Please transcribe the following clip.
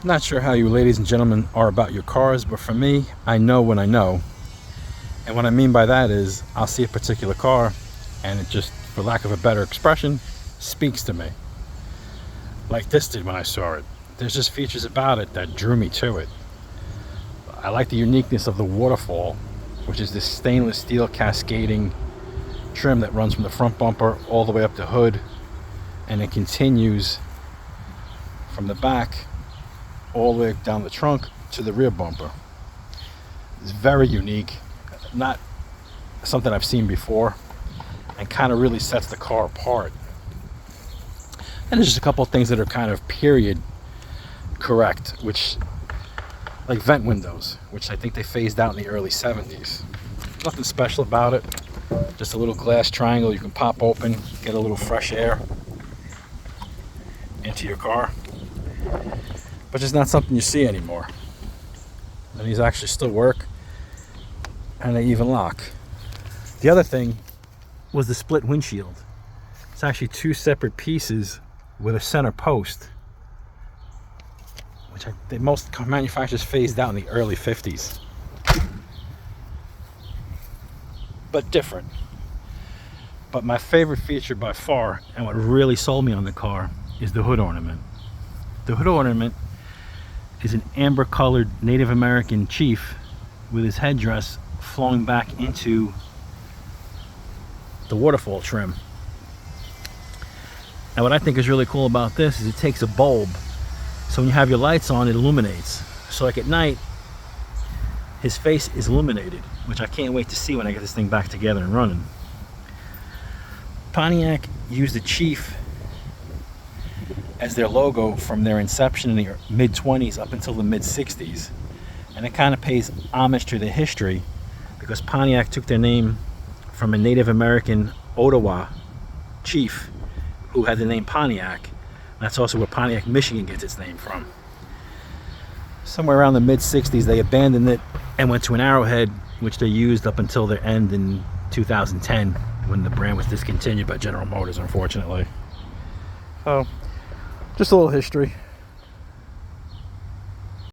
Not sure how you ladies and gentlemen are about your cars, but for me, I know when I know. And what I mean by that is I'll see a particular car and it just, for lack of a better expression, speaks to me. Like this did when I saw it. There's just features about it that drew me to it. I like the uniqueness of the waterfall, which is this stainless steel cascading trim that runs from the front bumper all the way up the hood, and it continues from the back all the way down the trunk to the rear bumper. It's very unique, not something I've seen before, and kind of really sets the car apart. And there's just a couple of things that are kind of period correct, which, like vent windows, which I think they phased out in the early 70s. Nothing special about it, just a little glass triangle you can pop open, get a little fresh air into your car. But it's not something you see anymore. And these actually still work, and they even lock. The other thing was the split windshield. It's actually two separate pieces with a center post, which most car manufacturers phased out in the early 50s. But different. But my favorite feature by far, and what really sold me on the car, is the hood ornament. The hood ornament is an amber colored Native American chief with his headdress flowing back into the waterfall trim. And what I think is really cool about this is it takes a bulb, so when you have your lights on, it illuminates. So like at night, his face is illuminated, which I can't wait to see when I get this thing back together and running. Pontiac used the chief as their logo from their inception in the mid-20s up until the mid-60s. And it kind of pays homage to their history, because Pontiac took their name from a Native American Ottawa chief who had the name Pontiac. That's also where Pontiac, Michigan gets its name from. Somewhere around the mid-60s they abandoned it and went to an arrowhead, which they used up until their end in 2010, when the brand was discontinued by General Motors, unfortunately. So, just a little history.